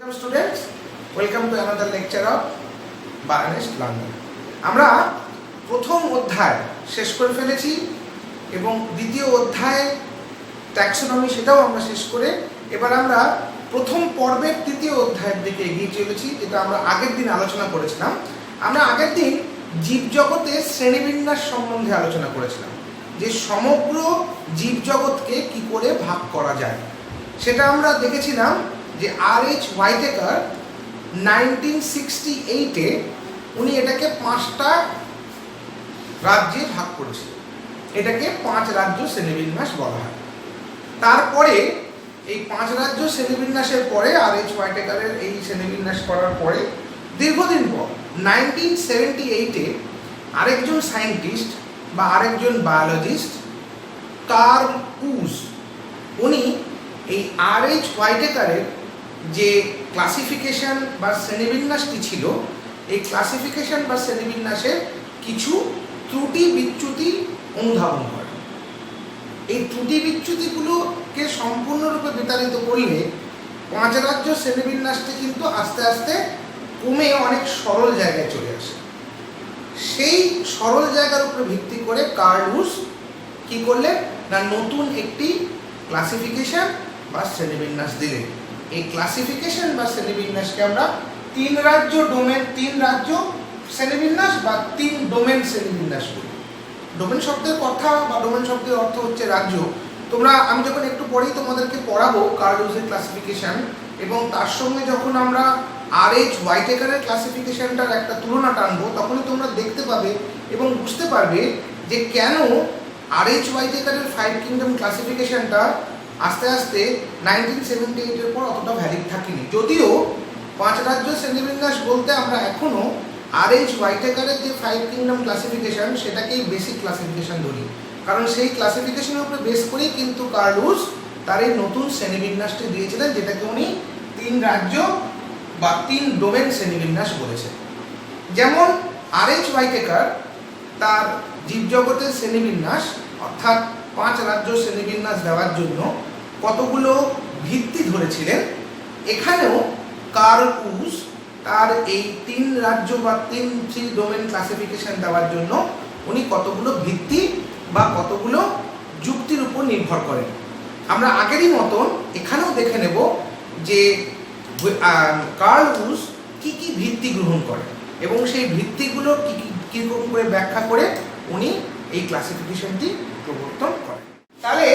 Students, welcome to another lecture of Biochemist Learning. আমরা প্রথম অধ্যায় শেষ করে ফেলেছি এবং দ্বিতীয় অধ্যায় ট্যাক্সোনমি সেটাও আমরা শেষ করে এবার আমরা প্রথম পর্বের তৃতীয় অধ্যায়ের দিকে এগিয়ে চলেছি, যেটা আমরা আগের দিন আলোচনা করেছিলাম। আমরা আগের দিন জীবজগতের শ্রেণীবিন্যাস সম্বন্ধে আলোচনা করেছিলাম, যে সমগ্র জীবজগৎকে কি করে ভাগ করা যায়। সেটা আমরা দেখেছিলাম যে R.H. Whittaker 1968-এ উনি এটাকে 5টা রাজ্যে ভাগ করেছিলেন। এটাকে 5 রাজ্য শ্রেণীবিন্যাস বলা হয়। তারপরে এই 5 রাজ্য শ্রেণীবিন্যাসের পরে R.H. Whittaker-এর এই শ্রেণীবিন্যাস করার পরে দীর্ঘদিন পর 1978-এ আরেকজন সায়েন্টিস্ট বা আরেকজন বায়োলজিস্ট কার্ল উজ, উনি এই R.H. Whittaker-এর যে ক্লাসিফিকেশন বা শ্রেণীবিন্যাসটি ছিল, এই ক্লাসিফিকেশন বা শ্রেণীবিন্যাসের কিছু ত্রুটি বিচ্যুতি অনুধাবন করে। এই ত্রুটি বিচ্যুতিগুলোকে সম্পূর্ণরূপে বিতাড়িত করলে 5 রাজ্য শ্রেণীবিন্যাসটি কিন্তু আস্তে আস্তে কমে অনেক সরল জায়গায় চলে আসে। সেই সরল জায়গার উপর ভিত্তি করে কার্ল উজ কী করলেন না, নতুন একটি ক্লাসিফিকেশন বা শ্রেণীবিন্যাস দিলেন। এই ক্লাসিফিকেশন বা শ্রেণীবিন্যাসকে আমরা 3 রাজ্য শ্রেণীবিন্যাস বা 3 ডোমেন শ্রেণীবিন্যাস বলি। ডোমেন শব্দের কথা বা ডোমেন শব্দের অর্থ হচ্ছে রাজ্য। আমি যখন একটু পরেই তোমাদেরকে পড়াবো কার্ল উজের ক্লাসিফিকেশন, এবং তার সঙ্গে যখন আমরা R.H. Whittaker-এর ক্লাসিফিকেশনটার একটা তুলনা টানবো, তখনই তোমরা দেখতে পাবে এবং বুঝতে পারবে যে কেন R.H. Whittaker-এর 5 কিংডম ক্লাসিফিকেশনটা আস্তে আস্তে 1978-এর পর অতটা ভ্যালিড থাকেনি। যদিও 5 রাজ্য শ্রেণীবিন্যাস বলতে আমরা এখনও R.H. Whittaker-এর যে 5 কিংডম ক্লাসিফিকেশন সেটাকেই বেসিক ক্লাসিফিকেশন ধরি, কারণ সেই ক্লাসিফিকেশনের উপরে বেস করেই কিন্তু কার্ল উজ তার এই নতুন শ্রেণীবিন্যাসটি দিয়েছিলেন, যেটাকে উনি 3 রাজ্য বা 3 ডোমেন শ্রেণীবিন্যাস বলেছেন। যেমন R.H. Whittaker তার জীবজগতের শ্রেণীবিন্যাস অর্থাৎ 5 রাজ্য শ্রেণীবিন্যাস দেওয়ার জন্য কতগুলো ভিত্তি ধরেছিলেন, এখানেও কার্ল উজ তার এই 3 রাজ্য বা 3 ডোমেন ক্লাসিফিকেশন দেওয়ার জন্য উনি কতগুলো ভিত্তি বা কতগুলো যুক্তির উপর নির্ভর করেন। আমরা আগেরই মতন এখানেও দেখে নেব যে কার্ল উজ কী কী ভিত্তি গ্রহণ করেন এবং সেই ভিত্তিগুলো কীরকম করে ব্যাখ্যা করে উনি এই ক্লাসিফিকেশনটি প্রবর্তন করেন। তাহলে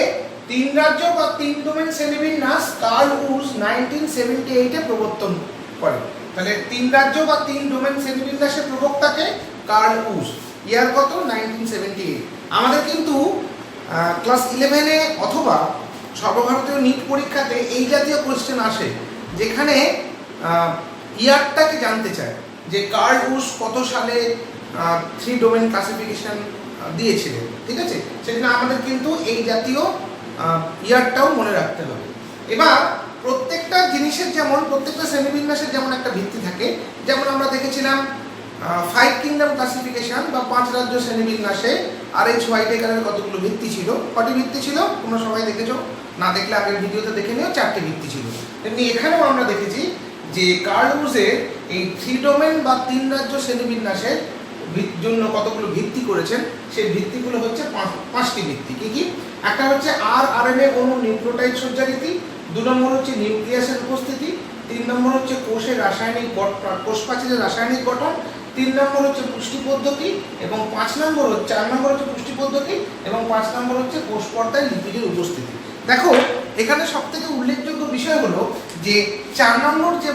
3 রাজ্য বা 3 ডোমেন শ্রেণীবিন্যাস কার্ল উজ 1978-এ প্রবর্তন করেন। তাহলে 3 রাজ্য বা 3 ডোমেন শ্রেণীবিন্যাসের প্রবক্তাকে কার্ল উজ। ইয়ার কত? 1978। আমাদের কিন্তু ক্লাস 11-এ অথবা সর্বভারতীয় নিট পরীক্ষাতে এই জাতীয় কোয়েশ্চেন আসে, যেখানে ইয়ারটাকে জানতে চায় যে কার্ল উজ কত সালে 3 ডোমেন ক্লাসিফিকেশন দিয়েছিলেন। ঠিক আছে, সেজন্য আমাদের কিন্তু এই জাতীয় ইয়ারটাও মনে রাখতে হবে। এবার প্রত্যেকটা জিনিসের যেমন প্রত্যেকটা শ্রেণীবিন্যাসের যেমন একটা ভিত্তি থাকে, যেমন আমরা দেখেছিলাম 5 কিংডম ক্লাসিফিকেশন বা 5 রাজ্য শ্রেণীবিন্যাসে R.H. Whittaker-এর কতগুলো ভিত্তি ছিল। কটি ভিত্তি ছিল তোমরা সবাই দেখেছো? না দেখলে আগের ভিডিওতে দেখে নিও, 4টে ভিত্তি ছিল। তেমনি এখানেও আমরা দেখেছি যে কার্ল উজের এই 3 ডোমেন বা 3 রাজ্য শ্রেণীবিন্যাসের জন্য কতগুলো ভিত্তি করেছেন। সেই ভিত্তিগুলো হচ্ছে 5টি ভিত্তি। কি কি? একটা হচ্ছে rRNA অণু নিউক্লিওটাইড সজ্জারীতি, 2 নম্বর হচ্ছে নিউক্লিয়াসের উপস্থিতি, 3 নম্বর হচ্ছে কোষের রাসায়নিক কোষ প্রাচীরের রাসায়নিক গঠন, 3 নম্বর হচ্ছে পুষ্টি পদ্ধতি এবং 4 নম্বর হচ্ছে পুষ্টি পদ্ধতি এবং 5 নম্বর হচ্ছে কোষ পর্দায় লিপিডের উপস্থিতি। দেখো এখানে সবথেকে উল্লেখযোগ্য বিষয় হলো যে 4 নম্বর যে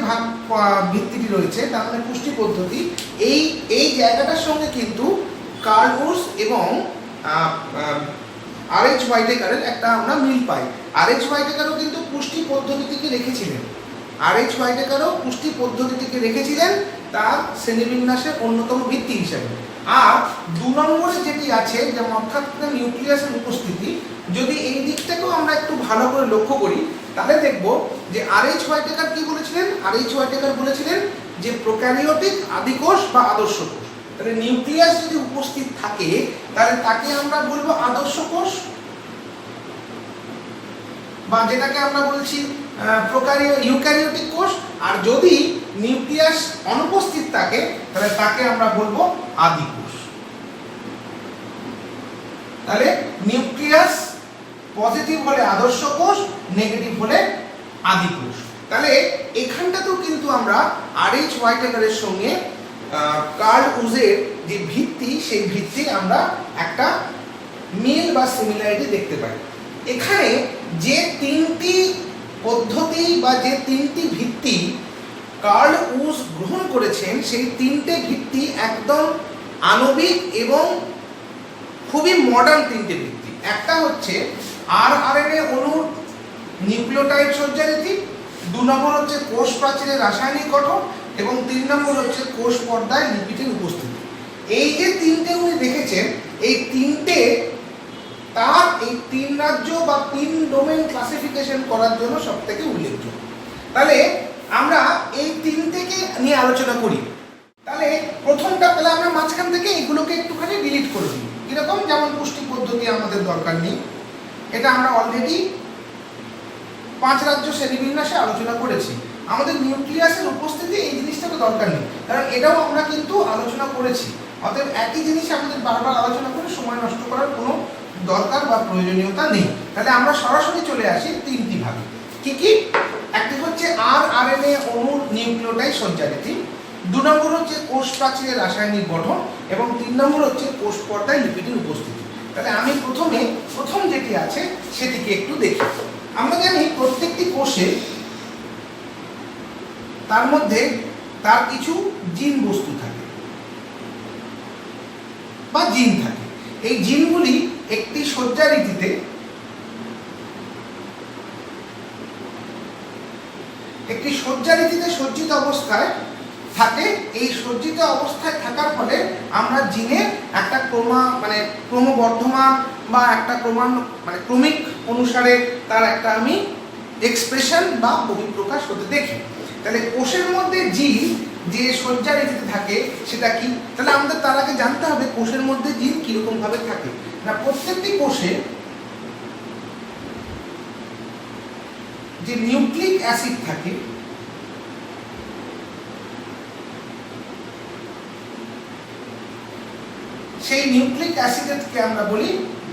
ভিত্তিটি রয়েছে, তার মানে পুষ্টি পদ্ধতি, এই জায়গাটার সঙ্গে কিন্তু কার্ল উজ এবং R.H. Whittaker-এর একটা আমরা মিল পাই। R.H. Whittaker-ও কিন্তু পুষ্টি পদ্ধতিটিকে রেখেছিলেন। R.H. Whittaker-ও পুষ্টি পদ্ধতিটিকে রেখেছিলেন তার শ্রেণীবিন্যাসের অন্যতম ভিত্তি হিসেবে। আর 2 নম্বরে যেটি আছে, যেমন অর্থাৎ নিউক্লিয়াসের উপস্থিতি, যদি এই দিকটাকেও আমরা একটু ভালো করে লক্ষ্য করি তাহলে দেখব যে R.H. Whittaker কি বলেছিলেন? R.H. Whittaker বলেছিলেন যে প্রোক্যারিওটিক আদিকোষ বা আদর্শ কোষ। তাহলে নিউক্লিয়াস যদি উপস্থিত থাকে তাহলে তাকে আমরা বলবো আদর্শ কোষ, বা যেটাকে আমরা বলছি ইউক্যারিওটিক কোষ, আর যদি নিউক্লিয়াস অনুপস্থিত থাকে তাহলে তাকে আমরা বলবো আদি কোষ। তাহলে নিউক্লিয়াস পজিটিভ হলে আদর্শ কোষ, নেগেটিভ হলে আদি কোষ। তাহলে এখানটাতেও কিন্তু আমরা আর.এইচ. হোয়াইটেকারের সঙ্গে কার্ল উজের যে ভিত্তি, সেই ভিত্তি আমরা একটা মিল বা সিমিলারিটি দেখতে পাই। এখানে যে তিনটি পদ্ধতি বা যে তিনটি ভিত্তি কার্ল উজ গ্রহণ করেছেন, সেই তিনটে ভিত্তি একদম আণবিক এবং খুবই মডার্ন তিনটে ভিত্তি। একটা হচ্ছে আরএনএ অণুর নিউক্লিওটাইড সজ্জারীতি, 2 নম্বর হচ্ছে কোষ প্রাচীরের রাসায়নিক গঠন এবং 3 নম্বর হচ্ছে কোষ পর্দায় লিপিডের উপস্থিতি। এই যে তিনটে উনি দেখেছেন, এই তিনটে তার এই 3 রাজ্য বা 3 ডোমেন ক্লাসিফিকেশন করার জন্য সবথেকে উল্লেখযোগ্য। তাহলে আমরা এই তিনটেকে নিয়ে আলোচনা করি। তাহলে প্রথমটা, তাহলে আমরা মাঝখান থেকে এগুলোকে একটুখানি ডিলিট করে দিই। এরকম যেমন পুষ্টি পদ্ধতি আমাদের দরকার নেই, এটা আমরা অলরেডি 5 রাজ্য শ্রেণীবিন্যাসে আলোচনা করেছি। আমাদের নিউক্লিয়াসের উপস্থিতি এই জিনিসটাকে দরকার নেই, কারণ এটাও আমরা কিন্তু আলোচনা করেছি। অতএব একই জিনিস আমাদের বারবার আলোচনা করে সময় নষ্ট করার কোনো দরকার বা প্রয়োজনীয়তা নেই। তাহলে আমরা সরাসরি চলে আসি তিনটি ভাগে। কি কি? একটি হচ্ছে আরএনএ অণুর নিউক্লিওটাইড সজ্জারীতি, 2 নম্বর হচ্ছে কোষ প্রাচীরের রাসায়নিক গঠন এবং 3 নম্বর হচ্ছে কোষ পর্দায় লিপিডের উপস্থিতি। তাহলে আমি প্রথম যেটি আছে সেটিকে একটু দেখি। আমরা জানি প্রত্যেকটি কোষে তার মধ্যে তার কিছু জিন বস্তু থাকে বা জিন থাকে। এই জিনগুলি একটি সজ্জারীতিতে সজ্জিত অবস্থায় থাকে। এই সজ্জিত অবস্থায় থাকার ফলে আমরা জিনে একটা ক্রমবর্ধমান বা একটা ক্রমিক অনুসারে তার একটা আমি এক্সপ্রেশন বা বহিঃপ্রকাশ হতে দেখি। তাহলে কোষের মধ্যে জিন যে সজ্জারীতিতে থাকে সেটা কি? তাহলে আমাদের তার আগে জানতে হবে কোষের মধ্যে জিন কিরকম ভাবে থাকে। না, প্রত্যেকটি কোষে যে নিউক্লিক অ্যাসিড থাকে, সেই নিউক্লিক অ্যাসিডকে আমরা বলি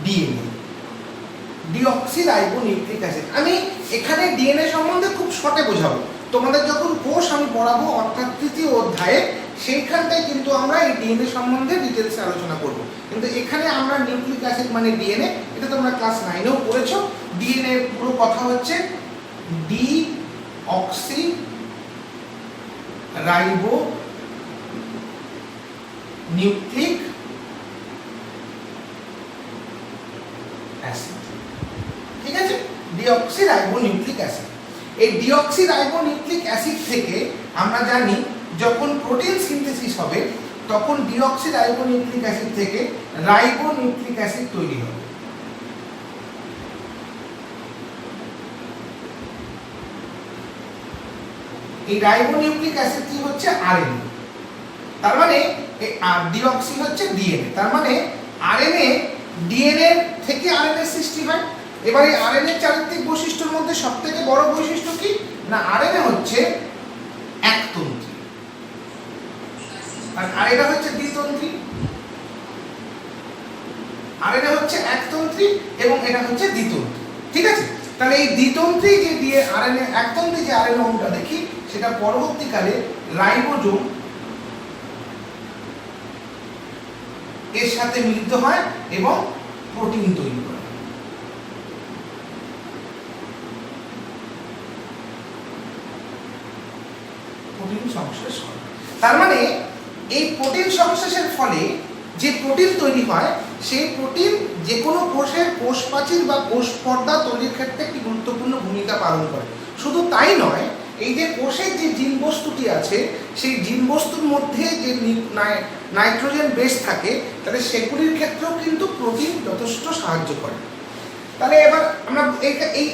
ডিএনএ, ডিঅক্সিরাইবো নিউক্লিক অ্যাসিড। আমি এখানে ডিএনএ সম্বন্ধে খুব শর্টে বোঝাবো। তোমাদের যখন কোষ আমি পড়াবো অর্থাৎ 3য় অধ্যায়ে, সেইখানটায় কিন্তু আমরা এই ডিএনএ সম্বন্ধে ডিটেলসে আলোচনা করব। কিন্তু এখানে আমরা নিউক্লিক অ্যাসিড মানে ডিএনএ, এটা তোমরা ক্লাস 9এও পড়েছো। ডিএনএ পুরো কথা হচ্ছে ডিঅক্সিরাইবো নিউক্লিক অ্যাসিড। ঠিক আছে, ডিঅক্সিরাইবো নিউক্লিক অ্যাসিড। এই ডিঅক্সিরাইবো নিউক্লিক অ্যাসিড থেকে আমরা জানি যখন প্রোটিন সিনথেসিস হবে তখন ডিঅক্সিরাইবো নিউক্লিক অ্যাসিড থেকে রাইবো নিউক্লিক অ্যাসিড তৈরি হবে। এই রাইবো নিউক্লিক অ্যাসিডটি হচ্ছে আরএনএ। তার মানে ডিঅক্সি হচ্ছে ডিএনএ। তার মানে আরএনএ, ডিএনএ থেকে আরএনএ সৃষ্টি হয়। এবার এই আরএনএ চারিত্রিক বৈশিষ্ট্যের মধ্যে সবথেকে বড় বৈশিষ্ট্য কি? না, আরএনএ হচ্ছে একতন্ত্রী আর এটা হচ্ছে দ্বিতন্ত্রী। আরএনএ হচ্ছে একতন্ত্রী এবং এটা হচ্ছে দ্বিতন্ত্রী। ঠিক আছে, তাহলে এই দ্বিতন্ত্রী যে আরএনএ, একতন্ত্রী যে আরএনএ অণুটা দেখি সেটা পরবর্তীকালে রাইবোজোম এর সাথে মিলিত হয় এবং প্রোটিন তৈরি করে। প্রোটিন সংশ্লেষ হয়। তার মানে এই প্রোটিন সংশ্লেষের ফলে যে প্রোটিন তৈরি হয়, সেই প্রোটিন যে কোনো কোষের কোষ প্রাচীর বা কোষ পর্দা তৈরির ক্ষেত্রে একটি গুরুত্বপূর্ণ ভূমিকা পালন করে। শুধু তাই নয়, এই যে কোষের যে জিন বস্তুটি আছে, সেই জিন বস্তুর মধ্যে যে নাইট্রোজেন বেস থাকে, তাহলে সেগুলির ক্ষেত্রেও কিন্তু প্রোটিন যথেষ্ট সাহায্য করে। তাহলে এবার আমরা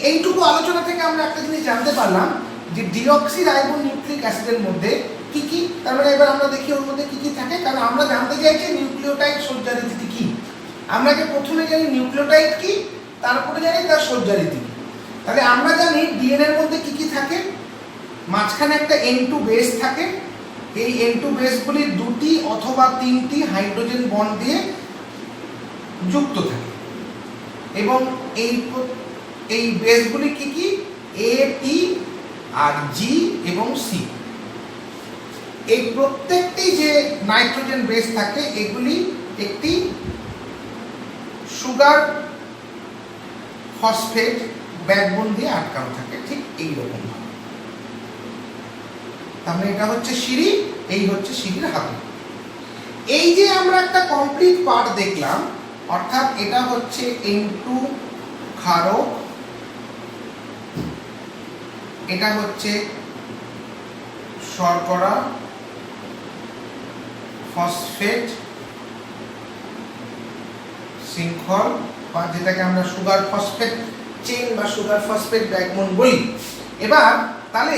এইটুকু আলোচনা থেকে আমরা একটা জিনিস জানতে পারলাম যে ডিঅক্সিরাইবো নিউক্লিক অ্যাসিডের মধ্যে কি কি। তার মানে এবার আমরা দেখি ওর মধ্যে কি কি থাকে, কারণ আমরা জানতে চাইছি নিউক্লিওটাইড সজ্জারীতি কি। আমরা প্রথমে জানি নিউক্লিওটাইড কি, তারপরে জানি তার সজ্জারীতি কি। তাহলে আমরা জানি ডিএনএ এর মধ্যে কি কি থাকে। মাঝখানে একটা N2 বেস থাকে, এই N2 বেসগুলি 2টি অথবা 3টি হাইড্রোজেন বন্ড দিয়ে যুক্ত থাকে এবং এই বেসগুলি কি কি? A, T আর G এবং C। এই প্রত্যেকটি যে নাইট্রোজেন বেস থাকে এগুলি একটি সুগার ফসফেট ব্যাকবোন দিয়ে আটকানো থাকে, ঠিক এইরকম ভাবে। তাহলে এটা হচ্ছে সিঁড়ি, এই হচ্ছে সিঁড়ির হাতল। এই যে আমরা একটা কমপ্লিট পার্ট দেখলাম, অর্থাৎ এটা হচ্ছে N2 ক্ষারক, এটা হচ্ছে শর্করা ফসফেট শৃঙ্খল, বা যেটাকে আমরা সুগার ফসফেট চেইন বা সুগার ফসফেট ব্যাকবোন বলি। এবার তাহলে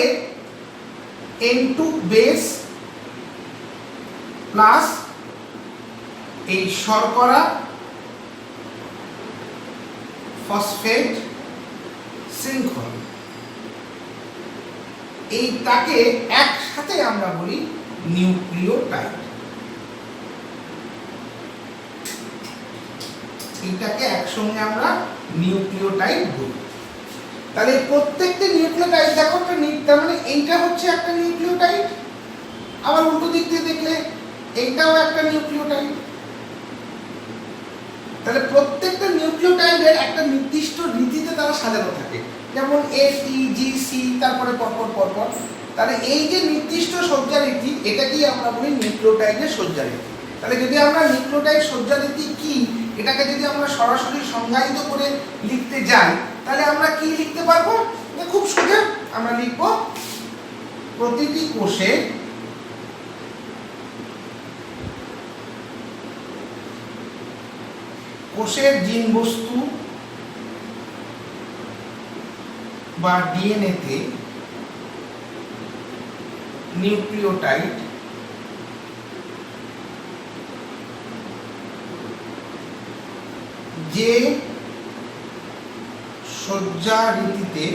N2 বেস প্লাস এই শর্করা ফসফেট শৃঙ্খল, এইটাকে একসাথে আমরা বলি নিউক্লিওটাইড। এইটাকে একসঙ্গে আমরা নিউক্লিওটাইড বলি। তাহলে প্রত্যেকটি নিউক্লিওটাইড দেখো, তার মানে এইটা হচ্ছে একটা নিউক্লিওটাইড, আবার উল্টো দিক দিয়ে দেখলে এইটাও একটা নিউক্লিওটাইড। তাহলে প্রত্যেকটা নিউক্লিওটাইডের একটা নির্দিষ্ট রীতিতে তারা সাজানো থাকে, যেমন A, T, G, C, তারপরে পরপর পরপর। তাহলে এই যে নির্দিষ্ট সজ্জা রীতি, এটাকেই আমরা বলি নিউক্লিওটাইডের সজ্জা রীতি। তাহলে যদি আমরা নিউক্লিওটাইড সজ্জা রীতি কি, এটাকে যদি আমরা সরাসরি সংজ্ঞায়িত করে লিখতে যাই, তাহলে আমরা কি লিখতে পারবো? খুব সোজা, আমরা লিখব প্রতিটি কোষের জিনবস্তু বা ডিএনএতে নিউক্লিওটাইড যে সজ্জা রীতিতে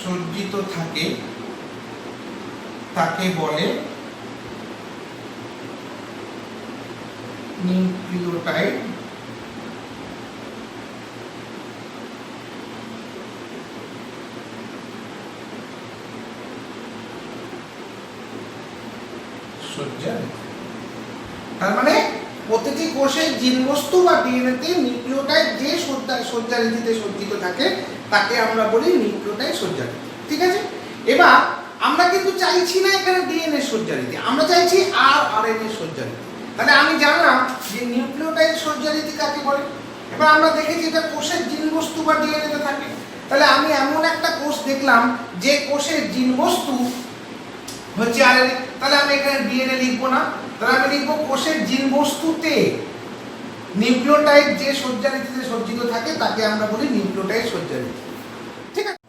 সজ্জিত থাকে তাকে বলে নিউক্লিওটাইড সজ্জা রীতি। তার মানে প্রতিটি কোষের জিনবস্তু বা ডিএনএতে নিউক্লিওটাইড যে সজ্জা রীতিতে সজ্জিত থাকে তাকে আমরা বলি নিউক্লিওটাইড সজ্জা রীতি। ঠিক আছে? এবার আমরা কিন্তু চাইছি না এখানে ডিএনএ সজ্জা রীতি, আমরা চাইছি আরএনএ সজ্জা রীতি। তাহলে আমি জানলাম যে নিউক্লিওটাইড সজ্জা রীতি কাকে বলে। এবার আমরা দেখেছি এটা কোষের জিনবস্তু বা ডিএনএতে থাকে। তাহলে আমি এমন একটা কোষ দেখলাম যে কোষের জিনবস্তু হচ্ছে আরএনএ, তাহলে আমি এখানে ডিএনএ লিখবো না, তাহলে আমি লিখবো কোষের জিনবস্তুতে নিউক্লিওটাইড যে সজ্জা রীতিতে সজ্জিত থাকে তাকে আমরা বলি নিউক্লিওটাইড সজ্জা রীতি। ঠিক আছে?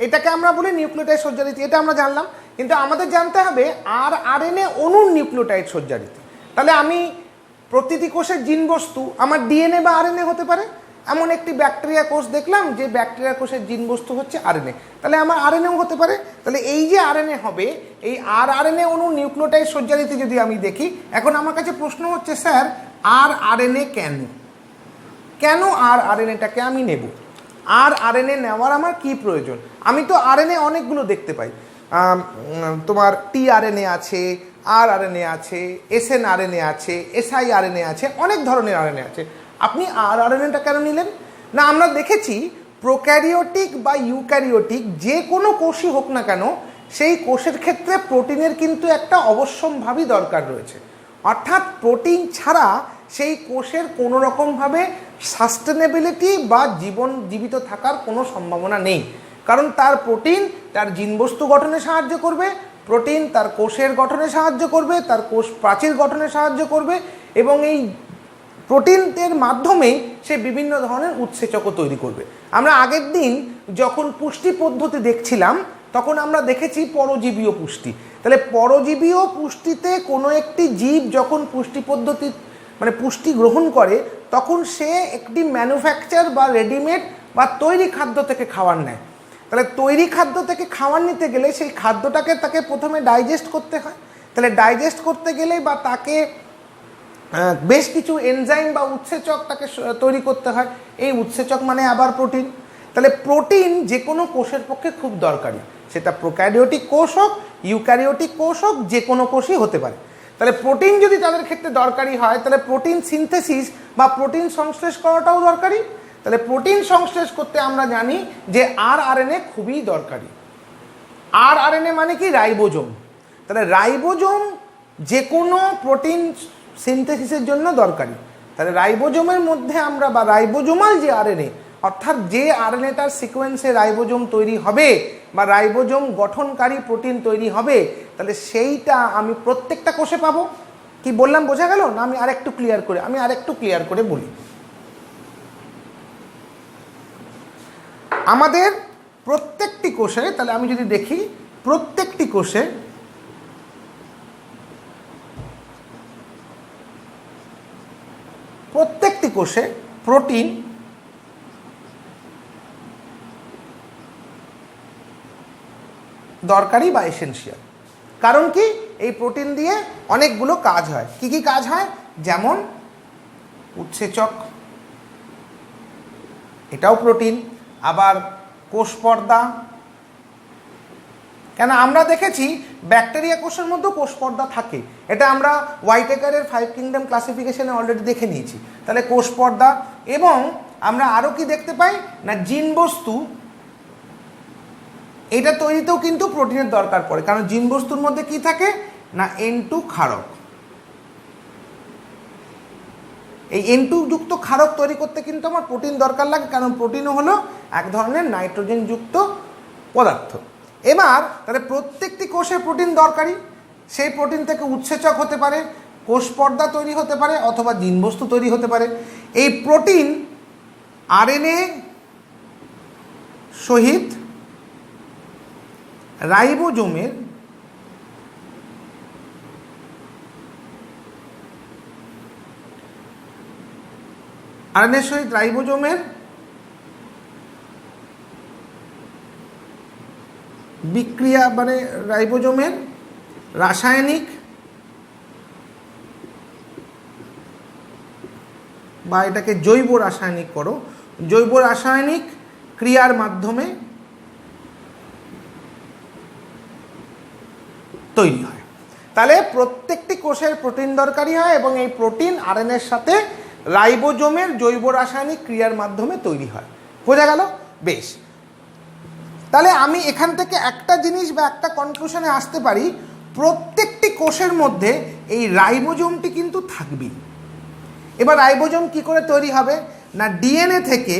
এটাকে আমরা বলি নিউক্লিওটাইড সজ্জা রীতি, এটা আমরা জানলাম। কিন্তু আমাদের জানতে হবে আরএনএ অণুর নিউক্লিওটাইড সজ্জা রীতি। তাহলে আমি প্রতিটি কোষের জিনবস্তু আমার ডিএনএ বা আরএনএ হতে পারে। এমন একটি ব্যাকটেরিয়া কোষ দেখলাম যে ব্যাকটেরিয়া কোষের জিনবস্তু হচ্ছে আরএনএ, তাহলে আমার আরএনএও হতে পারে। তাহলে এই যে আরএনএ হবে, এই আরএনএ অণু নিউক্লিওটাইড সজ্জা রীতি যদি আমি দেখি, এখন আমার কাছে প্রশ্ন হচ্ছে স্যার আরএনএ কেন আরএনএটাকে আমি নেব? আরএনএ নেওয়ার আমার কি প্রয়োজন? আমি তো আরএনএ অনেকগুলো দেখতে পাই, তোমার টিআরএনএ আছে, আরআরএনএ আছে, এসএনআরএনএ আছে, এসআইআরএনএ আছে, অনেক ধরনের আরএনএ আছে। আপনি আরএনএটা কেন নিলেন না? আমরা দেখেছি প্রোক্যারিওটিক বা ইউক্যারিওটিক যে কোনো কোষই হোক না কেন, সেই কোষের ক্ষেত্রে প্রোটিনের কিন্তু একটা অবশ্যম্ভাবী দরকার রয়েছে। অর্থাৎ প্রোটিন ছাড়া সেই কোষের কোনো রকমভাবে সাস্টেনেবিলিটি বা জীবিত থাকার কোনো সম্ভাবনা নেই। কারণ তার প্রোটিন তার জিনবস্তু গঠনে সাহায্য করবে, প্রোটিন তার কোষের গঠনে সাহায্য করবে, তার কোষ প্রাচীর গঠনে সাহায্য করবে, এবং এই প্রোটিনের মাধ্যমেই সে বিভিন্ন ধরনের উৎসেচকও তৈরি করবে। আমরা আগের দিন যখন পুষ্টি পদ্ধতি দেখছিলাম তখন আমরা দেখেছি পরজীবীয় পুষ্টি। তাহলে পরজীবীয় পুষ্টিতে কোনো একটি জীব যখন পুষ্টি পদ্ধতি মানে পুষ্টি গ্রহণ করে, তখন সে একটি ম্যানুফ্যাকচার বা রেডিমেড বা তৈরি খাদ্য থেকে খাবার নেয়। তাহলে তৈরি খাদ্য থেকে খাবার নিতে গেলে সেই খাদ্যটাকে তাকে প্রথমে ডাইজেস্ট করতে হয়। তাহলে ডাইজেস্ট করতে গেলেই বা তাকে বেশ কিছু এনজাইম বা উৎসেচক তাকে তৈরি করতে হয়। এই উৎসেচক মানে আবার প্রোটিন। তাহলে প্রোটিন যে কোনো কোষের পক্ষে খুব দরকারি, সেটা প্রোক্যারিওটিক কোষ হোক, ইউক্যারিওটিক কোষ হোক, যে কোনো কোষই হতে পারে। তাহলে প্রোটিন যদি তাদের ক্ষেত্রে দরকারি হয়, তাহলে প্রোটিন সিনথেসিস বা প্রোটিন সংশ্লেষ করাটাও দরকারি। তাহলে প্রোটিন সংশ্লেষ করতে আমরা জানি যে আরএনএ খুবই দরকারি। আরএনএ মানে কি? রাইবোজোম। তাহলে রাইবোজোম যে কোনো প্রোটিন সিনথেসিসের জন্য দরকারি। তাহলে রাইবোজোমের মধ্যে আমরা বা রাইবোজোমাল যে আরএনএ, অর্থাৎ যে আরএনএটার সিকোয়েন্সে রাইবোজোম তৈরি হবে বা রাইবোজোম গঠনকারী প্রোটিন তৈরি হবে, তাহলে সেইটা আমি প্রত্যেকটা কোষে পাবো। কি বললাম বোঝা গেল না? আমি আরেকটু ক্লিয়ার করে বলি। আমাদের প্রত্যেকটি কোষে, তাহলে আমি যদি দেখি প্রত্যেকটি কোষে প্রোটিন দরকারি বা এসেনশিয়াল। কারণ কি? এই প্রোটিন দিয়ে অনেকগুলো কাজ হয়। কি কি কাজ হয়? যেমন উৎসেচক, এটাও প্রোটিন। আবার কোষ পর্দা, কেন আমরা দেখেছি ব্যাকটেরিয়া কোষের মধ্যেও কোষ পর্দা থাকে, এটা আমরা হোয়াইটেকারের 5 কিংডম ক্লাসিফিকেশনে অলরেডি দেখে নিয়েছি। তাহলে কোষ পর্দা, এবং আমরা আরও কি দেখতে পাই না জিন বস্তু, এটা তৈরিতেও কিন্তু প্রোটিনের দরকার পড়ে। কারণ জিন বস্তুর মধ্যে কি থাকে না N2 ক্ষারক। এই N2 যুক্ত ক্ষারক তৈরি করতে কিন্তু আমার প্রোটিন দরকার লাগে, কারণ প্রোটিনও হলো এক ধরনের নাইট্রোজেন যুক্ত পদার্থ। এবার তাহলে প্রত্যেকটি কোষে প্রোটিন দরকারি। সেই প্রোটিন থেকে উৎসেচক হতে পারে, কোষ পর্দা তৈরি হতে পারে, অথবা জিন বস্তু তৈরি হতে পারে। এই প্রোটিন আরএনএ সহিত রাইবোজোমের বিক্রিয়া, মানে রাইবোজোমের রাসায়নিক বা এটাকে জৈব রাসায়নিক ক্রিয়ার মাধ্যমে তৈরি হয়। তাহলে প্রত্যেকটি কোষের প্রোটিন দরকারি হয়, এবং এই প্রোটিন আরএনএর সাথে রাইবোজোমের জৈব রাসায়নিক ক্রিয়ার মাধ্যমে তৈরি হয়। বোঝা গেল? বেশ। তাহলে আমি এখান থেকে একটা জিনিস বা একটা কনক্লুশনে আসতে পারি, প্রত্যেকটি কোষের মধ্যে এই রাইবোজোমটি কিন্তু থাকবেই। এবার রাইবোজোম কি করে তৈরি হবে না ডিএনএ থেকে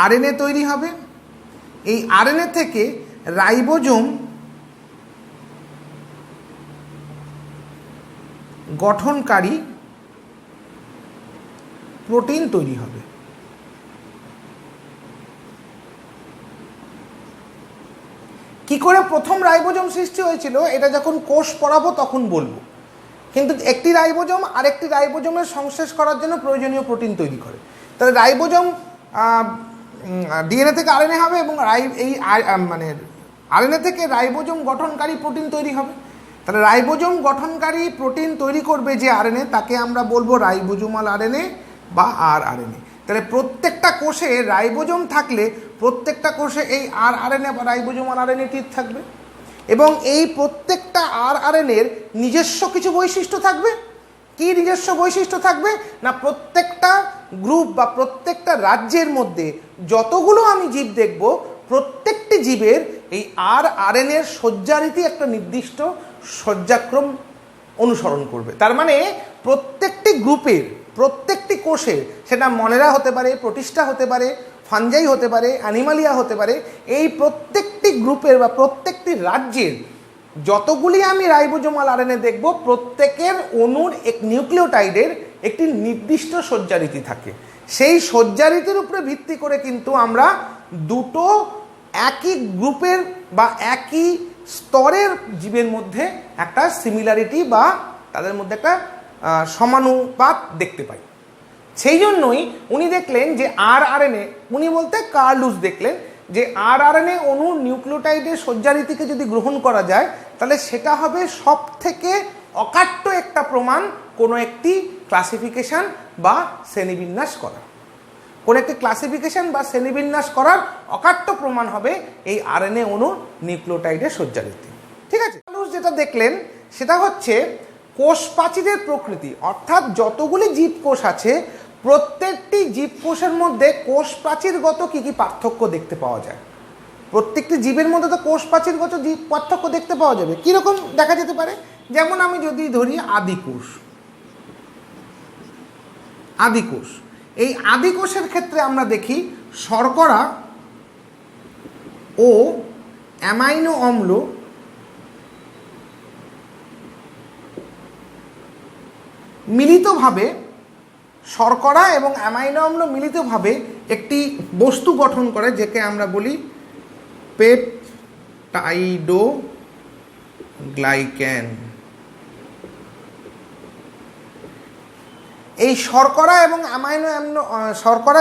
আরএনএ তৈরি হবে। এই আরএনএ থেকে রাইবোজোম গঠনকারী প্রোটিন তৈরি হবে। কি করে প্রথম রাইবোজোম সৃষ্টি হয়েছিল এটা যখন কোষ পড়াবো তখন বলবো, কিন্তু একটি রাইবোজোম আরেকটি রাইবোজোমের সংশ্লেষ করার জন্য প্রয়োজনীয় প্রোটিন তৈরি করে। তাহলে রাইবোজোম ডিএনএ থেকে আরএনএ হবে, এবং মানে আরএনএ থেকে রাইবোজোম গঠনকারী প্রোটিন তৈরি হবে। তাহলে রাইবোজোম গঠনকারী প্রোটিন তৈরি করবে যে আরএনএ, তাকে আমরা বলবো রাইবোজোমাল আরএনএ বা আরএনএ। তাহলে প্রত্যেকটা কোষে রাইবোজোম থাকলে প্রত্যেকটা কোষে এই আরএনএ বা রাইবোজোমাল আরএনএটি থাকবে, এবং এই প্রত্যেকটা আরএনএর নিজস্ব কিছু বৈশিষ্ট্য থাকবে। কি নিজস্ব বৈশিষ্ট্য থাকবে না প্রত্যেকটা গ্রুপ বা প্রত্যেকটা রাজ্যের মধ্যে যতগুলো আমি জীব দেখব, প্রত্যেকটি জীবের এই আরএনএর সজ্জারীতি একটা নির্দিষ্ট সজ্জাক্রম অনুসরণ করবে। তার মানে প্রত্যেকটি গ্রুপের প্রত্যেকটি কোষের, সেটা মনেরা হতে পারে, প্রোটিস্টা হতে পারে, ফানজাই হতে পারে, অ্যানিমালিয়া হতে পারে, এই প্রত্যেকটি গ্রুপের বা প্রত্যেকটি রাজ্যের যতগুলি আমি রাইবোজোমাল আরএনএ দেখব, প্রত্যেকের অণুর এক নিউক্লিওটাইডের একটি নির্দিষ্ট সজ্জারীতি থাকে। সেই সজ্জারীতির উপরে ভিত্তি করে কিন্তু আমরা দুটো একই গ্রুপের বা একই স্তরের জীবের মধ্যে একটা সিমিলারিটি বা তাদের মধ্যে একটা সমানুপাত দেখতে পাই। সেই জন্যই উনি দেখলেন যে আরআরএনএ, উনি বলতে কার্ল লুস দেখলেন যে আরআরএনএ অণুর নিউক্লিওটাইডের সজ্জারীতিকে যদি গ্রহণ করা যায় তাহলে সেটা হবে সব থেকে অকাট্য একটা প্রমাণ কোনো একটি ক্লাসিফিকেশান বা শ্রেণীবিন্যাস করা। কোনো একটি ক্লাসিফিকেশান বা শ্রেণীবিন্যাস করার অকাট্য প্রমাণ হবে এই আরএনএ অণুর নিউক্লিওটাইডের সজ্জারীতি। ঠিক আছে, যেটা দেখলেন সেটা হচ্ছে কোষ প্রাচীরের প্রকৃতি, অর্থাৎ যতগুলি জীবকোষ আছে প্রত্যেকটি জীবকোষের মধ্যে কোষ প্রাচীরগত কী কী পার্থক্য দেখতে পাওয়া যায়। প্রত্যেকটি জীবের মধ্যে তো কোষ প্রাচীরগত জীব পার্থক্য দেখতে পাওয়া যাবে। কীরকম দেখা যেতে পারে? যেমন আমি যদি ধরি আদিকোষ, এই আদিকোষের ক্ষেত্রে আমরা দেখি শর্করা ও অ্যামাইনো অম্ল মিলিতভাবে, শর্করা এবং অ্যামাইনো অম্ল মিলিতভাবে একটি বস্তু গঠন করে, যাকে আমরা বলি পেপটাইডোগ্লাইক্যান। এই শর্করা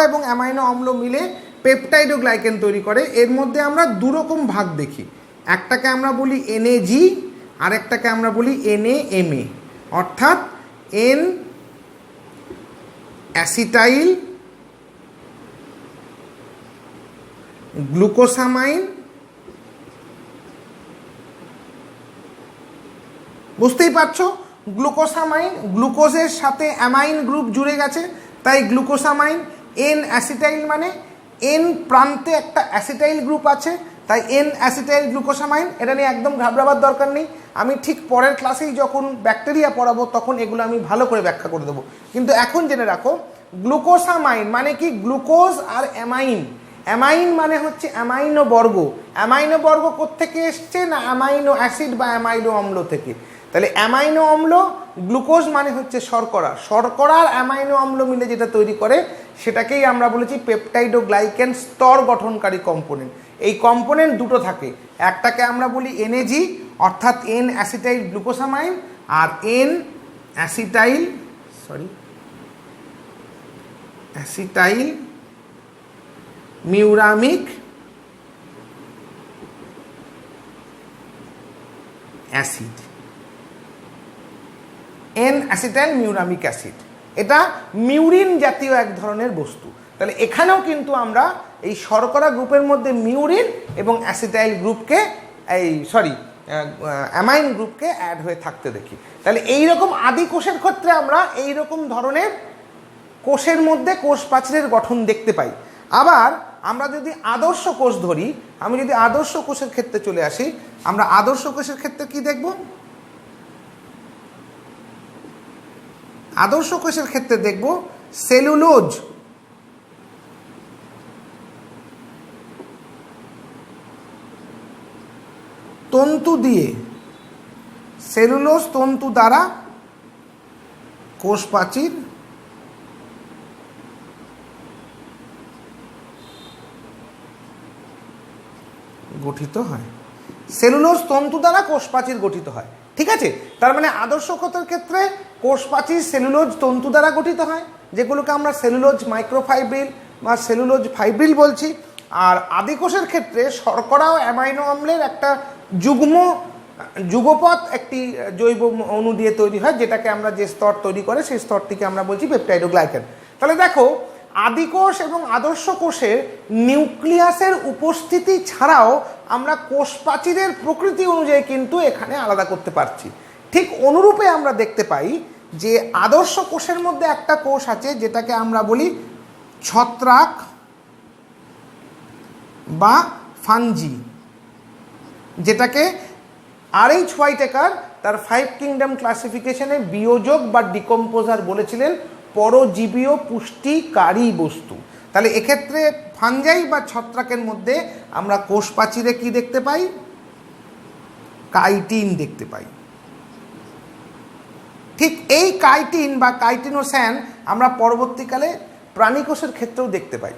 এবং অ্যামাইনো অম্ল মিলে পেপটাইডোগ্লাইক্যান তৈরি করে। এর মধ্যে আমরা দুরকম ভাগ দেখি, একটাকে আমরা বলি NAG আর একটাকে আমরা বলি NAMA, অর্থাৎ N অ্যাসিটাইল গ্লুকোসামাইন, বুঝতেই পারছো গ্লুকোসামাইন, গ্লুকোজের সাথে অ্যামাইন গ্রুপ জুড়ে গেছে তাই গ্লুকোসামাইন। N অ্যাসিটাইল মানে N প্রান্তে একটা অ্যাসিটাইল গ্রুপ আছে তাই N অ্যাসিটাইল গ্লুকোসামাইন। এটা নিয়ে একদম ঘাবড়াবার দরকার নেই, আমি ঠিক পরের ক্লাসেই যখন ব্যাকটেরিয়া পড়াবো তখন এগুলো আমি ভালো করে ব্যাখ্যা করে দেবো। কিন্তু এখন জেনে রাখো গ্লুকোসামাইন মানে কি, গ্লুকোজ আর অ্যামাইন। অ্যামাইন মানে হচ্ছে অ্যামাইনো বর্গ। অ্যামাইনো বর্গ কোত্থেকে এসছে না, অ্যামাইনো অ্যাসিড বা অ্যামাইনো অম্ল থেকে। তাহলে অ্যামাইনো অম্ল, গ্লুকোজ মানে হচ্ছে শর্করা, শর্করার অ্যামাইনো অম্ল মিলে যেটা তৈরি করে সেটাকেই আমরা বলেছি পেপটাইডোগ্লাইক্যান স্তর গঠনকারী কম্পোনেন্ট। এই কম্পোনেন্ট দুটো থাকে, একটাকে আমরা বলি NAG অর্থাৎ N অ্যাসিটাইল গ্লুকোসামাইন আর N acetyl muramic acid, N acetyl muramic acid. এটা মিউরিন জাতীয় এক ধরনের বস্তু। তাহলে এখানেও কিন্তু আমরা এই শর্করা গ্রুপের মধ্যে মিউরিন এবং অ্যাসিটাইল গ্রুপকে অ্যামাইন গ্রুপকে অ্যাড হয়ে থাকতে দেখি। তাহলে এইরকম আদি কোষের ক্ষেত্রে আমরা এইরকম ধরনের কোষের মধ্যে কোষ প্রাচীরের গঠন দেখতে পাই। আবার আমরা যদি আদর্শ কোষ ধরি, আমি যদি আদর্শ কোষের ক্ষেত্রে চলে আসি, আমরা আদর্শ কোষের ক্ষেত্রে কি দেখব? আদর্শ কোষের ক্ষেত্রে দেখব সেলুলোজ, তন্তু দিয়ে, সেলুলোজ তন্তু দ্বারা কোষ প্রাচীর গঠিত হয়। সেলুলোজ তন্তু দ্বারা কোষ প্রাচীর গঠিত হয়। ঠিক আছে, তার মানে আদর্শ কোষের ক্ষেত্রে কোষ প্রাচীর সেলুলোজ তন্তু দ্বারা গঠিত হয়, যেগুলোকে আমরা সেলুলোজ মাইক্রোফাইব্রিল বা সেলুলোজ ফাইব্রিল বলছি। আর আদিকোষের ক্ষেত্রে শর্করা ও অ্যামাইনো অম্লের একটা যুগপথ একটি জৈব অণু দিয়ে তৈরি হয়, যেটাকে আমরা যে স্তর তৈরি করে সেই স্তরটিকে আমরা বলছি পেপটাইডোগ্লাইক্যান। তাহলে দেখো আদিকোষ এবং আদর্শ কোষের নিউক্লিয়াসের উপস্থিতি ছাড়াও আমরা কোষ প্রাচীরের প্রকৃতি অনুযায়ী কিন্তু এখানে আলাদা করতে পারছি। ঠিক অনুরূপে আমরা দেখতে পাই যে আদর্শ কোষের মধ্যে একটা কোষ আছে যেটাকে আমরা বলি ছত্রাক বা ফানজি, যেটাকে RH হোয়াইটেকার তার 5 কিংডম ক্লাসিফিকেশনে বিয়োজক বা ডিকম্পোজার বলেছিলেন, পরজীবীয় পুষ্টিকারী বস্তু। তাহলে এক্ষেত্রে ফানজাই বা ছত্রাকের মধ্যে আমরা কোষ প্রাচীরে কি দেখতে পাই? কাইটিন দেখতে পাই। ঠিক এই কাইটিন বা কাইটিনোস্যান আমরা পরবর্তীকালে প্রাণীকোষের ক্ষেত্রেও দেখতে পাই।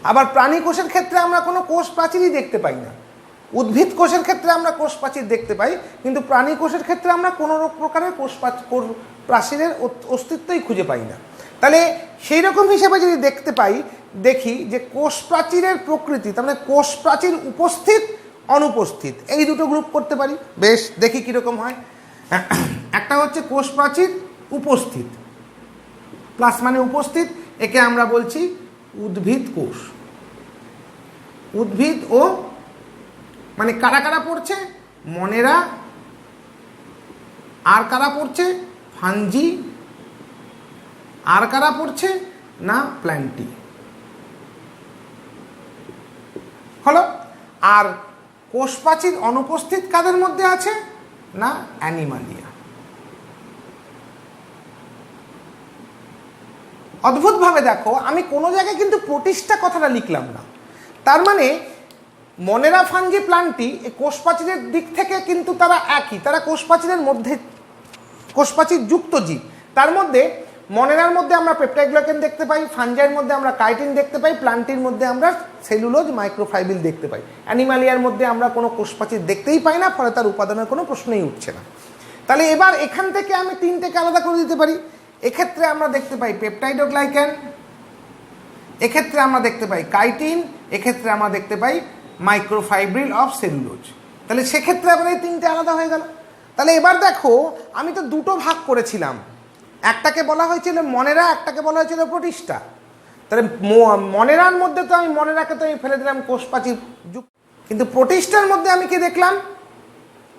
আবার প্রাণীকোষের ক্ষেত্রে আমরা কোনো কোষ প্রাচীরই দেখতে পাই না। উদ্ভিদ কোষের ক্ষেত্রে আমরা কোষ প্রাচীর দেখতে পাই, কিন্তু প্রাণী কোষের ক্ষেত্রে আমরা কোনো প্রকারের কোষ প্রাচীরের অস্তিত্বই খুঁজে পাই না। তাহলে সেই রকম হিসেবে যদি দেখি যে কোষ প্রাচীরের প্রকৃতি, তার মানে কোষ প্রাচীর উপস্থিত অনুপস্থিত, এই দুটো গ্রুপ করতে পারি। বেশ, দেখি কীরকম হয়। একটা হচ্ছে কোষ প্রাচীর উপস্থিত, প্লাস মানে উপস্থিত, একে আমরা বলছি উদ্ভিদ কোষ। উদ্ভিদ ও মানে কারা কারা পড়ছে? মনেরা, আর কারা পড়ছে? ফাঞ্জি, আর কারা পড়ছে না প্ল্যান্টি। হলো। আর কোষ প্রাচীর অনুপস্থিত কাদের মধ্যে আছে না অ্যানিমালিয়া। অদ্ভুতভাবে দেখো, আমি কোনো জায়গায় কিন্তু প্রোটিস্টা কথাটা লিখলাম না। তার মানে মনেরা, ফাঞ্জি, প্ল্যান্টি এই কোষ প্রাচীরের দিক থেকে কিন্তু তারা একই, তারা কোষ প্রাচীরের মধ্যে কোষ প্রাচীর যুক্ত জীব। তার মধ্যে মনেরার মধ্যে আমরা পেপটাইডগ্লাইকেন দেখতে পাই, ফাঞ্জাইয়ের মধ্যে আমরা কাইটিন দেখতে পাই, প্ল্যান্টির মধ্যে আমরা সেলুলোজ, মাইক্রোফাইবিল দেখতে পাই। অ্যানিমালিয়ার মধ্যে আমরা কোনো কোষ প্রাচীর দেখতেই পাই না, ফলে তার উপাদানের কোনো প্রশ্নই উঠছে না। তাহলে এবার এখান থেকে আমি তিনটেকে আলাদা করে দিতে পারি। এক্ষেত্রে আমরা দেখতে পাই পেপটাইডোগ্লাইকেন, এক্ষেত্রে আমরা দেখতে পাই কাইটিন, এক্ষেত্রে আমরা দেখতে পাই মাইক্রোফাইব্রিল অফ সেলুলোজ। তাহলে সেক্ষেত্রে আবার এই তিনটে আলাদা হয়ে গেল। তাহলে এবার দেখো, আমি তো দুটো ভাগ করেছিলাম, একটাকে বলা হয়েছিল মনেরা, একটাকে বলা হয়েছিল প্রোটিস্টা। তাহলে মনেরার মধ্যে তো আমি মনেরাকে তো আমি ফেলে দিলাম কোষ প্রাচীর যুক্ত, কিন্তু প্রোটিস্টার মধ্যে আমি কি দেখলাম?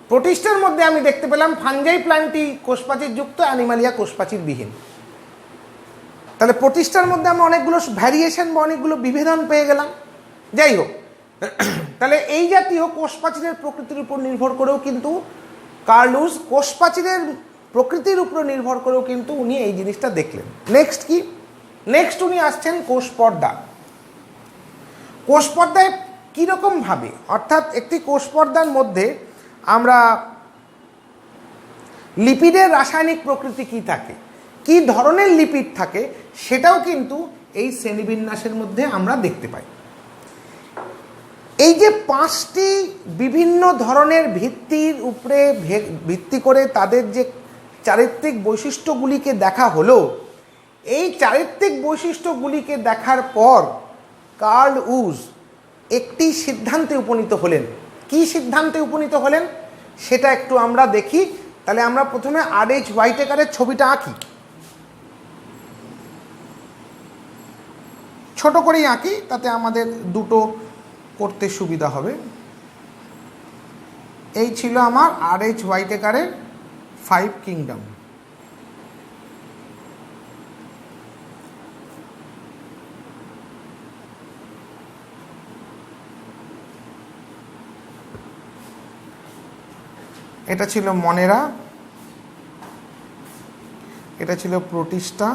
প্রোটিস্টার মধ্যে আমি দেখতে পেলাম ফাঞ্জাই, প্ল্যান্টি কোষ প্রাচীর যুক্ত, অ্যানিমালিয়া কোষ প্রাচীর বিহীন। তাহলে প্রোটিস্টার মধ্যে আমরা অনেকগুলো ভ্যারিয়েশন বা অনেকগুলো বিভেদন পেয়ে গেলাম। যাই হোক, তাহলে এই জাতীয় কোষ প্রাচীরের প্রকৃতির উপর নির্ভর করেও কিন্তু কার্ল লুইস কোষ প্রাচীরের প্রকৃতির উপর নির্ভর করেও কিন্তু উনি এই জিনিসটা দেখলেন। নেক্সট কি? নেক্সট উনি আসছেন কোষ পর্দা। কোষ পর্দায় কীরকমভাবে, অর্থাৎ একটি কোষ পর্দার মধ্যে আমরা লিপিডের রাসায়নিক প্রকৃতি কী থাকে, কী ধরনের লিপিড থাকে, সেটাও কিন্তু এই শ্রেণীবিন্যাসের মধ্যে আমরা দেখতে পাই। এই যে 5টি বিভিন্ন ধরনের ভিত্তির উপরে ভিত্তি করে তাদের যে চারিত্রিক বৈশিষ্ট্যগুলিকে দেখা হলো, এই চারিত্রিক বৈশিষ্ট্যগুলিকে দেখার পর কার্ল লুইস একটি সিদ্ধান্তে উপনীত হলেন। কি সিদ্ধান্তে উপনীত হলেন সেটা একটু আমরা দেখি। তাহলে আমরা প্রথমে R.H. হোয়াইটেকারের ছবিটা আঁকি, ছোট করেই আঁকি, তাতে আমাদের দুটো করতে সুবিধা হবে। এই ছিল আমার R.H. হোয়াইটেকারের 5 কিংডম। এটা ছিল মনেরা, এটা ছিল প্রোটিস্টা,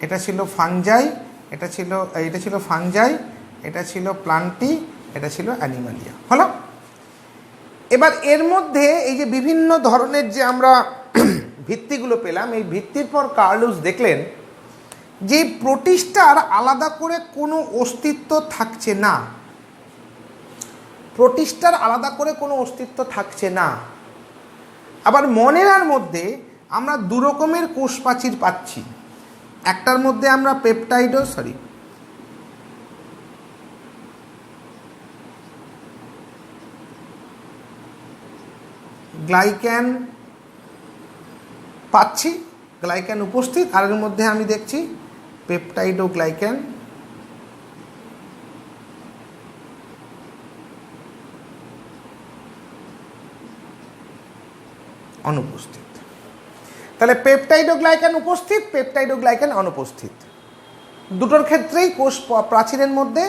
এটা ছিল ফাঞ্জাই, এটা ছিল ফাঞ্জাই, এটা ছিল প্লান্টি, এটা ছিল অ্যানিমালিয়া। হলো। এবার এর মধ্যে এই যে বিভিন্ন ধরনের যে আমরা ভিত্তিগুলো পেলাম, এই ভিত্তির পর কার্ল লুইস দেখলেন যে প্রোটিস্টার আলাদা করে কোনো অস্তিত্ব থাকছে না। প্রোটিস্টার আলাদা করে কোনো অস্তিত্ব থাকছে না। আবার মনেরার মধ্যে আমরা দু রকমের কোষ প্রাচীর পাচ্ছি। একটার মধ্যে আমরা গ্লাইক্যান পাচ্ছি, গ্লাইক্যান উপস্থিত, আর এর মধ্যে আমি দেখছি পেপটাইডোগ্লাইক্যান অনুপস্থিত। তাহলে পেপটাইডোগ্লাইক্যান উপস্থিত, পেপটাইডোগ্লাইক্যান অনুপস্থিত, দুটোর ক্ষেত্রেই কোষ প্রাচীরের মধ্যে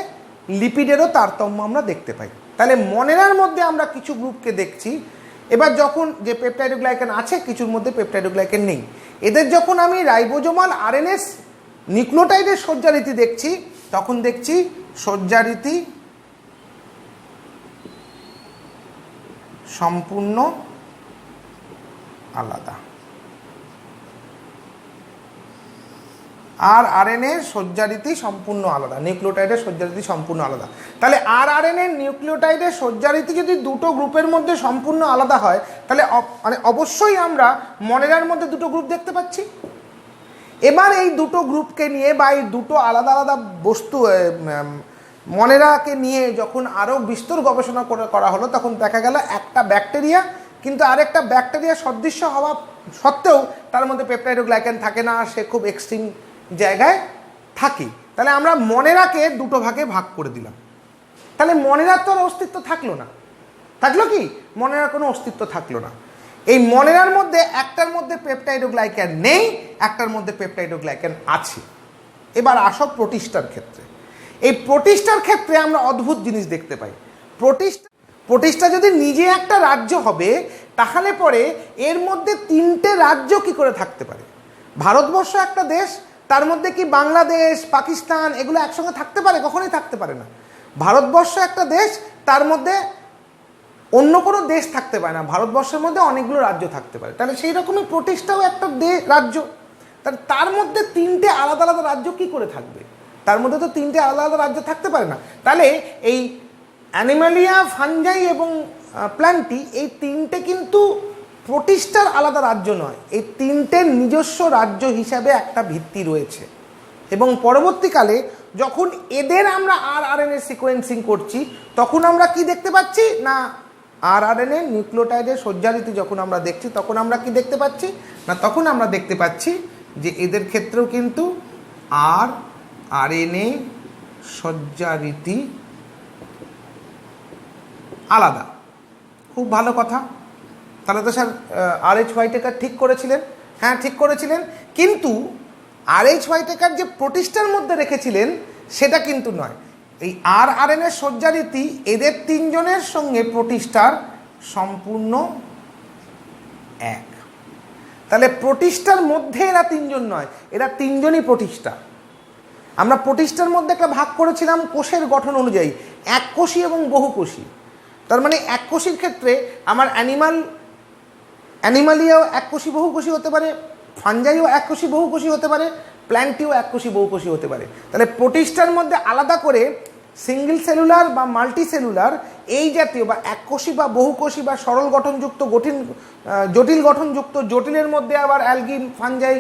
লিপিডেরও তারতম্য আমরা দেখতে পাই। তাহলে মনেরার মধ্যে আমরা কিছু গ্রুপকে দেখছি। এবার যখন যে পেপটাইডোগ্লাইক্যান আছে, কিছুর মধ্যে পেপটাইডোগ্লাইক্যান নেই, এদের যখন আমি রাইবোজোমাল আরএনএস নিউক্লিওটাইডের সজ্জারীতি দেখছি, তখন দেখছি সজ্জারীতি সম্পূর্ণ আলাদা। আরআরএনএর সজ্জারীতি সম্পূর্ণ আলাদা, নিউক্লিওটাইডের সজ্জারীতি সম্পূর্ণ আলাদা। তাহলে আরআরএনএর নিউক্লিওটাইডের সজ্জারীতি যদি দুটো গ্রুপের মধ্যে সম্পূর্ণ আলাদা হয়, তাহলে মানে অবশ্যই আমরা মনেরার মধ্যে দুটো গ্রুপ দেখতে পাচ্ছি। এবার এই দুটো গ্রুপকে নিয়ে বা এই দুটো আলাদা আলাদা বস্তু মনেরাকে নিয়ে যখন আরও বিস্তর গবেষণা করা হলো, তখন দেখা গেল একটা ব্যাকটেরিয়া কিন্তু আরেকটা ব্যাকটেরিয়া সদৃশ্য হওয়া সত্ত্বেও তার মধ্যে পেপটাইডোগ্লাইকেন থাকে না, সে খুব এক্সট্রিম জায়গায় থাকে। তাহলে আমরা মনেরাকে দুটো ভাগে ভাগ করে দিলাম। তাহলে মনেরার তো আর অস্তিত্ব থাকলো না, থাকলো কি? মনেরার কোনো অস্তিত্ব থাকলো না। এই মনেরার মধ্যে একটার মধ্যে পেপটাইডোগ্লাইকেন নেই, একটার মধ্যে পেপটাইডোগ্লাইকেন আছে। এবার আসো প্রোটিস্টার ক্ষেত্রে। এই প্রোটিস্টার ক্ষেত্রে আমরা অদ্ভুত জিনিস দেখতে পাই। প্রোটিস্টা যদি নিজে একটা রাজ্য হবে, তাহলে পরে এর মধ্যে তিনটে রাজ্য কি করে থাকতে পারে? ভারতবর্ষ একটা দেশ, তার মধ্যে কি বাংলাদেশ, পাকিস্তান এগুলো একসঙ্গে থাকতে পারে? কখনোই থাকতে পারে না। ভারতবর্ষ একটা দেশ, তার মধ্যে অন্য কোনো দেশ থাকতে পারে না, ভারতবর্ষের মধ্যে অনেকগুলো রাজ্য থাকতে পারে। তাহলে সেই রকমই প্রোটিস্টাও একটা রাজ্য। তাহলে তার মধ্যে তিনটে আলাদা আলাদা রাজ্য কি করে থাকবে? তার মধ্যে তো তিনটে আলাদা আলাদা রাজ্য থাকতে পারে না। তাহলে এই অ্যানিমালিয়া, ফানজাই এবং প্ল্যান্টি, এই তিনটে কিন্তু প্রোটিস্টার আলাদা রাজ্য নয়, এই তিনটের নিজস্ব রাজ্য হিসাবে একটা ভিত্তি রয়েছে। এবং পরবর্তীকালে যখন এদের আমরা আরআরএনএ সিকোয়েন্সিং করছি, তখন আমরা কি দেখতে পাচ্ছি না, আরআরএনএ নিউক্লিওটাইডের সজ্জারীতি যখন আমরা দেখছি, তখন আমরা কি দেখতে পাচ্ছি না, তখন আমরা দেখতে পাচ্ছি যে এদের ক্ষেত্রেও কিন্তু আরআরএনএ সজ্জারীতি আলাদা। খুব ভালো কথা। তাহলে তো স্যার আর.এইচ. হোয়াইটেকার ঠিক করেছিলেন। হ্যাঁ, ঠিক করেছিলেন, কিন্তু আর.এইচ. হোয়াইটেকার যে প্রোটিস্টার মধ্যে রেখেছিলেন সেটা কিন্তু নয়। এই আরআরএনএ সজ্জারীতি এদের তিনজনের সঙ্গে প্রোটিস্টার সম্পূর্ণ এক। তাহলে প্রোটিস্টার মধ্যে এরা তিনজন নয়, এরা তিনজনই প্রোটিস্টা। আমরা প্রোটিস্টার মধ্যে একটা ভাগ করেছিলাম কোষের গঠন অনুযায়ী, এককোষী এবং বহুকোষী। তার মানে এককোষীর ক্ষেত্রে আমার অ্যানিমালিয়াও এককোষী বহুকোষী হতে পারে, ফানজাইও এককোষী বহুকোষী হতে পারে, প্ল্যান্টিও এককোষী বহুকোষী হতে পারে। তাহলে প্রোটিস্টার মধ্যে আলাদা করে সিঙ্গেল সেলুলার বা মাল্টি সেলুলার এই জাতীয় বা এককোষী বা বহুকোষী বা সরল গঠনযুক্ত জটিল গঠনযুক্ত, জটিলের মধ্যে আবার অ্যালগি, ফানজাই,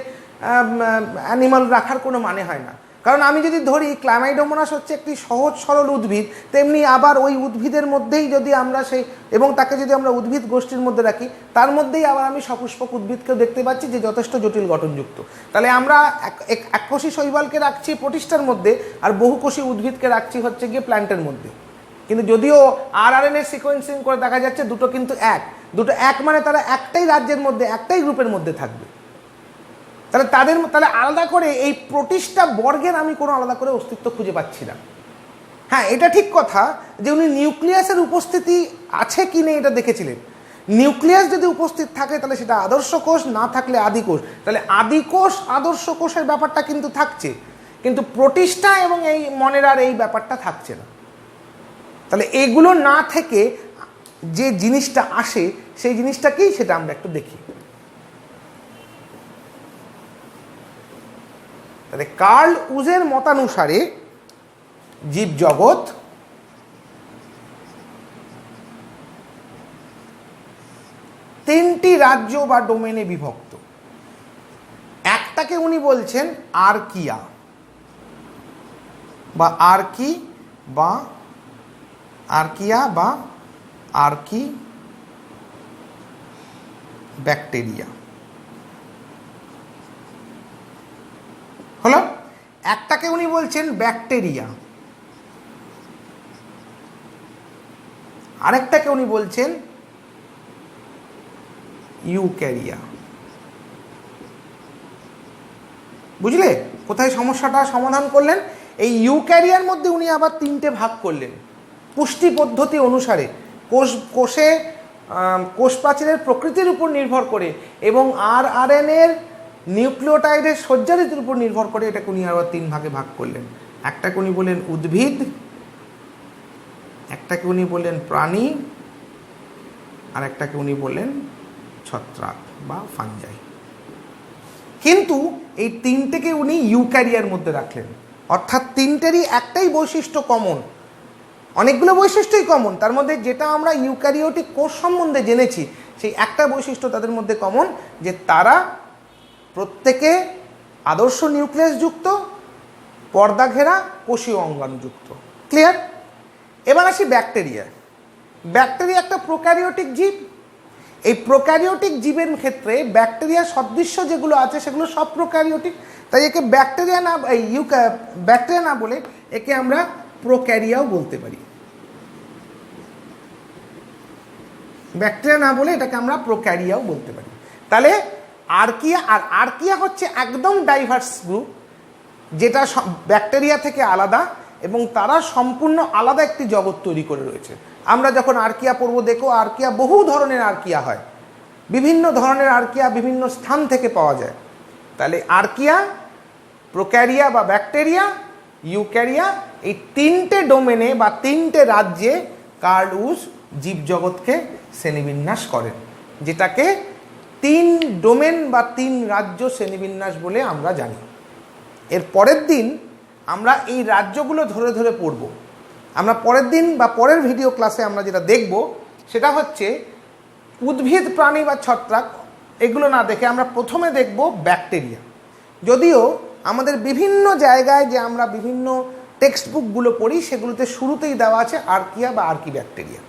অ্যানিমাল রাখার কোনো মানে হয় না। কারণ আমি যদি ধরি ক্লামাইডোমোনাস হচ্ছে একটি সহজ সরল উদ্ভিদ, তেমনি আবার ওই উদ্ভিদের মধ্যেই যদি আমরা এবং তাকে যদি আমরা উদ্ভিদ গোষ্ঠীর মধ্যে রাখি, তার মধ্যেই আবার আমি সপুষ্পক উদ্ভিদকেও দেখতে পাচ্ছি যে যথেষ্ট জটিল গঠনযুক্ত। তাহলে আমরা এককোষী শৈবালকে রাখছি প্রোটিস্টার মধ্যে, আর বহুকোষী উদ্ভিদকে রাখছি হচ্ছে গিয়ে প্ল্যান্টের মধ্যে। কিন্তু যদিও আরআরএনএ সিকোয়েন্সিং করে দেখা যাচ্ছে দুটো কিন্তু দুটো এক মানে তারা একটাই রাজ্যের মধ্যে, একটাই গ্রুপের মধ্যে থাকবে। তাহলে আলাদা করে এই প্রোটিস্টা বর্গের আমি কোনো আলাদা করে অস্তিত্ব খুঁজে পাচ্ছি না। হ্যাঁ, এটা ঠিক কথা যে উনি নিউক্লিয়াসের উপস্থিতি আছে কি নেই এটা দেখেছিলেন। নিউক্লিয়াস যদি উপস্থিত থাকে তাহলে সেটা আদর্শ কোষ, না থাকলে আদি কোষ। তাহলে আদি কোষ আদর্শ কোষের ব্যাপারটা কিন্তু থাকছে, কিন্তু প্রোটিস্টা এবং এই মনেরার এই ব্যাপারটা থাকছে না। তাহলে এগুলো না থেকে যে জিনিসটা আসে সেই জিনিসটা কি সেটা আমরা একটু দেখি। তাহলে কার্ল উজের মতানুসারে জীবজগৎ তিনটি রাজ্য বা ডোমেনে বিভক্ত। একটাকে উনি বলছেন আর্কিয়া বা আর্কি ব্যাকটেরিয়া হলো। একটাকে উনি বলছেন ব্যাকটেরিয়া, আরেকটাকে উনি বলছেন ইউক্যারিয়া। বুঝলে কোথায় সমস্যাটা সমাধান করলেন? এই ইউক্যারিয়ার মধ্যে উনি আবার তিনটে ভাগ করলেন পুষ্টি পদ্ধতি অনুসারে, কোষ প্রাচীরের প্রকৃতির উপর নির্ভর করে এবং আরআরএনএর নিউক্লিওটাইডের সজ্জারীতির উপর নির্ভর করে এটাকে উনি আবার তিন ভাগে ভাগ করলেন। একটাকে উনি বললেন উদ্ভিদ, একটাকে উনি বললেন প্রাণী, আর একটাকে উনি বললেন ছত্রাক বা ফানজাই। কিন্তু এই তিনটেকে উনি ইউক্যারিয়ার মধ্যে রাখলেন, অর্থাৎ তিনটেরই একটাই বৈশিষ্ট্য কমন, অনেকগুলো বৈশিষ্ট্যই কমন, তার মধ্যে যেটা আমরা ইউক্যারিওটিক কোষ সম্বন্ধে জেনেছি সেই একটা বৈশিষ্ট্য তাদের মধ্যে কমন, যে তারা প্রত্যেকে আদর্শ নিউক্লিয়াস যুক্ত, পর্দা ঘেরা কোষীয় অঙ্গাণুযুক্ত। ক্লিয়ার? এবার আসি ব্যাকটেরিয়া। ব্যাকটেরিয়া একটা প্রোক্যারিওটিক জীব। এই প্রোক্যারিওটিক জীবের ক্ষেত্রে ব্যাকটেরিয়া সদৃশ্য যেগুলো আছে সেগুলো সব প্রোক্যারিওটিক, তাই একে ব্যাকটেরিয়া না বলে একে আমরা প্রোক্যারিয়াও বলতে পারি। ব্যাকটেরিয়া না বলে এটাকে আমরা প্রোক্যারিয়াও বলতে পারি। তাহলে আর্কিয়া, আর আর্কিয়া হচ্ছে একদম ডাইভার্স গ্রুপ, যেটা ব্যাকটেরিয়া থেকে আলাদা এবং তারা সম্পূর্ণ আলাদা একটি জগৎ তৈরি করে রয়েছে। আমরা যখন আর্কিয়া পড়ব দেখো আর্কিয়া বহু ধরনের আর্কিয়া হয়, বিভিন্ন ধরনের আর্কিয়া বিভিন্ন স্থান থেকে পাওয়া যায়। তাহলে আর্কিয়া, প্রোক্যারিয়া বা ব্যাকটেরিয়া, ইউক্যারিয়া, এই তিনটে ডোমেনে বা তিনটে রাজ্যে কার্ল উজ জীবজগৎকে শ্রেণীবিন্যাস করেন, যেটাকে 3 ডোমেন বা 3 রাজ্য শ্রেণীবিন্যাস বলে আমরা জানি। এর পরের দিন আমরা এই রাজ্যগুলো ধরে ধরে পড়ব। আমরা পরের দিন বা পরের ভিডিও ক্লাসে আমরা যেটা দেখব সেটা হচ্ছে উদ্ভিদ, প্রাণী বা ছত্রাক, এগুলো না দেখে আমরা প্রথমে দেখব ব্যাকটেরিয়া। যদিও আমাদের বিভিন্ন জায়গায় যে আমরা বিভিন্ন টেক্সট বুকগুলো পড়ি সেগুলোতে শুরুতেই দেওয়া আছে আর্কিয়া বা আর্কি ব্যাকটেরিয়া,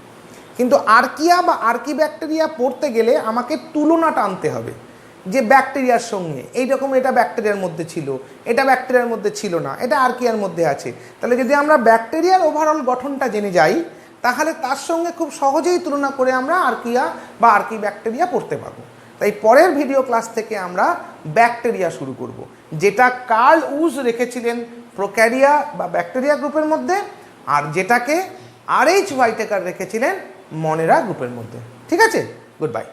কিন্তু আর্কিয়া বা আর্কি ব্যাকটেরিয়া পড়তে গেলে আমাকে তুলনাটা আনতে হবে, যে ব্যাকটেরিয়ার সঙ্গে এইরকম এটা ব্যাকটেরিয়ার মধ্যে ছিল, এটা ব্যাকটেরিয়ার মধ্যে ছিল না, এটা আর্কিয়ার মধ্যে আছে। তাহলে যদি আমরা ব্যাকটেরিয়ার ওভারঅল গঠনটা জেনে যাই তাহলে তার সঙ্গে খুব সহজেই তুলনা করে আমরা আর্কিয়া বা আর্কি ব্যাকটেরিয়া পড়তে পারবো। তাই পরের ভিডিও ক্লাস থেকে আমরা ব্যাকটেরিয়া শুরু করব, যেটা কার্ল উজ রেখেছিলেন প্রোক্যারিয়া বা ব্যাকটেরিয়া গ্রুপের মধ্যে, আর যেটাকে RH হোয়াইটেকার রেখেছিলেন মনেরা গ্রুপের মধ্যে। ঠিক আছে, গুড বাই।